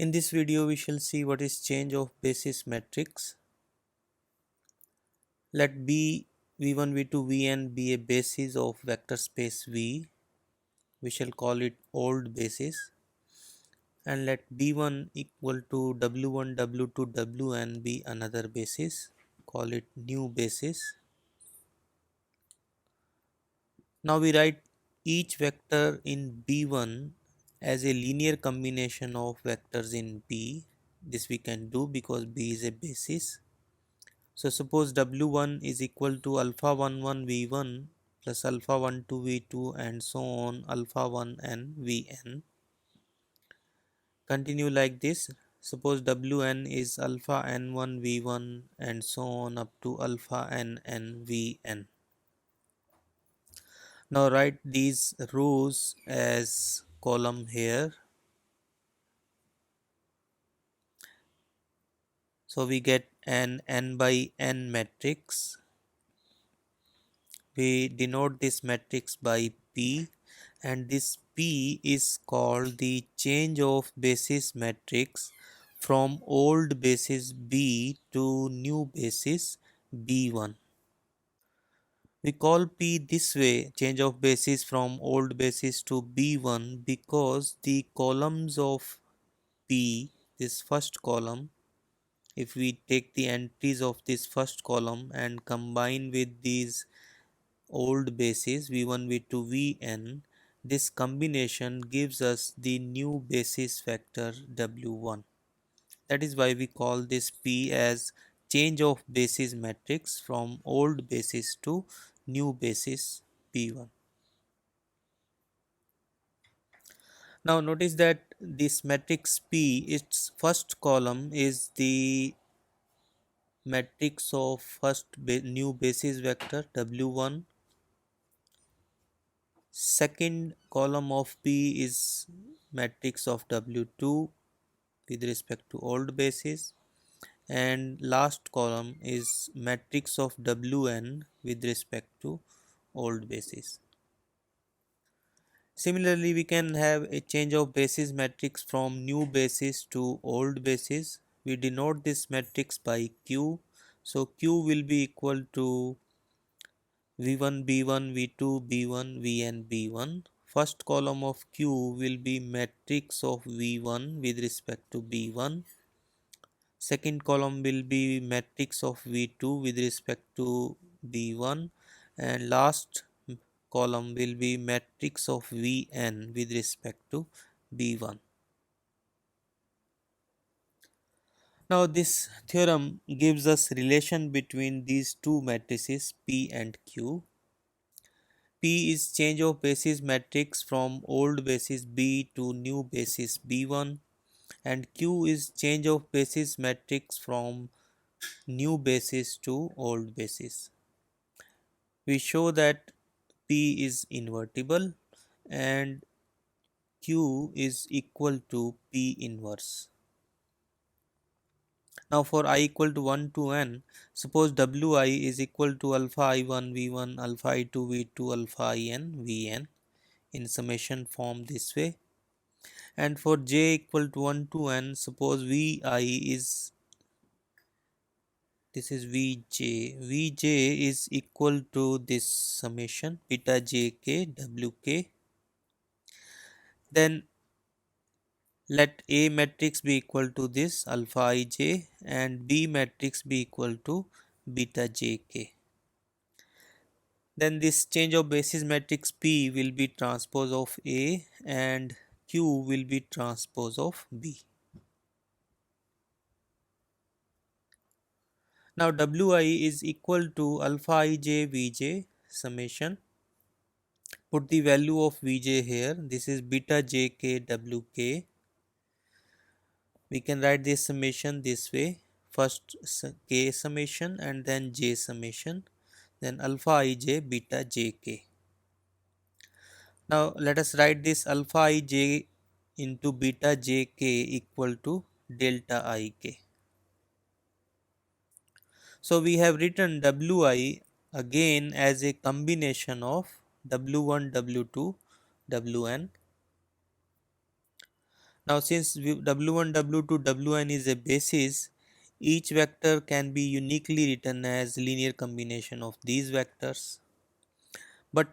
In this video we shall see what is change of basis matrix. Let B v1 v2 vn be a basis of vector space V. We shall call it old basis, and let b1 equal to w1 w2 wn be another basis, call it new basis. Now we write each vector in b1 as a linear combination of vectors in B. This we can do because B is a basis. So suppose W1 is equal to alpha 11 V1 plus alpha 12 V2 and so on alpha 1 n Vn. Continue like this. Suppose Wn is alpha n1 V1 and so on up to alpha nn Vn. Now write these rows as column here. So we get an n by n matrix. We denote this matrix by P, and this P is called the change of basis matrix from old basis B to new basis B1. We call P this way, change of basis from old basis to B1, because the columns of P, this first column, if we take the entries of this first column and combine with these old basis v1 v2 vn, this combination gives us the new basis vector w1. That is why we call this P as change of basis matrix from old basis to new basis p1. Now notice that this matrix P, its first column is the matrix of first new basis vector w1. Second column of P is matrix of W2 with respect to old basis, and last column is matrix of Wn with respect to old basis. Similarly, we can have a change of basis matrix from new basis to old basis. We denote this matrix by Q. So Q will be equal to V1 B1 V2 B1 Vn B1. First column of Q will be matrix of V1 with respect to B1. Second column will be matrix of V2 with respect to B1, and last column will be matrix of Vn with respect to B1. Now this theorem gives us relation between these two matrices P and Q. P is change of basis matrix from old basis B to new basis B1, and Q is change of basis matrix from new basis to old basis. We show that P is invertible and Q is equal to P inverse. Now for I equal to 1 to n, suppose Wi is equal to alpha I1 V1 alpha I2 V2 alpha In Vn in summation form this way. And for j equal to 1 to n, suppose Vi is, this is Vj is equal to this summation beta jk wk. Then let A matrix be equal to this alpha ij and B matrix be equal to beta jk. Then this change of basis matrix P will be transpose of A and Q will be transpose of B. Now Wi is equal to alpha ij Vj summation. Put the value of Vj here. This is beta jk wk. We can write this summation this way. First k summation and then j summation. Then alpha ij beta jk. Now let us write this alpha ij into beta jk equal to delta ik. So we have written Wi again as a combination of W1, W2, Wn. Now since w1 w2 wn is a basis, each vector can be uniquely written as linear combination of these vectors. But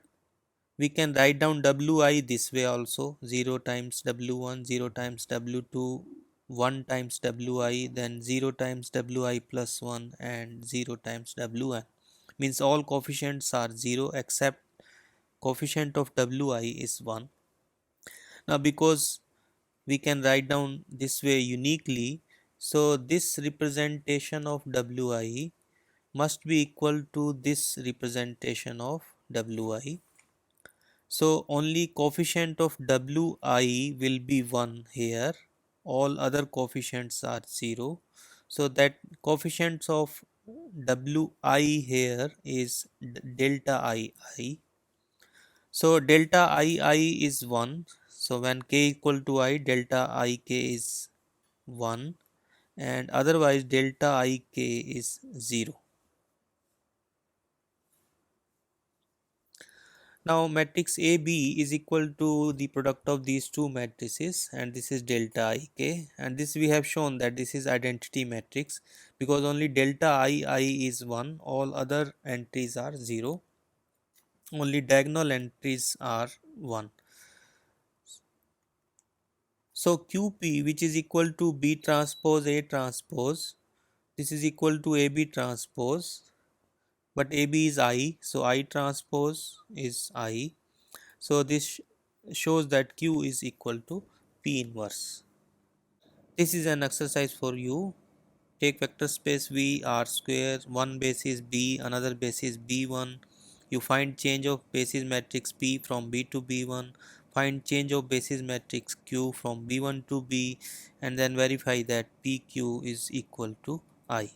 we can write down wi this way also: 0 times w1, 0 times w2, 1 times wi, then 0 times wi plus 1, and 0 times wn. Means all coefficients are 0 except coefficient of wi is 1. Now because we can write down this way uniquely, so this representation of wi must be equal to this representation of wi. So only coefficient of wi will be 1 here, all other coefficients are 0. So that coefficients of wi here is delta ii. So delta ii is 1. So when k equal to I, delta ik is 1, and otherwise delta ik is 0. Now matrix AB is equal to the product of these two matrices, and this is delta Ik, and this we have shown that this is identity matrix because only delta II is 1, all other entries are 0, only diagonal entries are 1. So QP, which is equal to B transpose A transpose, this is equal to AB transpose, but AB is I, so I transpose is I. So this shows that Q is equal to P inverse. This is an exercise for you. Take vector space V R square, one basis B, another basis B1. You find change of basis matrix P from B to B1. Find change of basis matrix Q from B1 to B, and then verify that PQ is equal to I.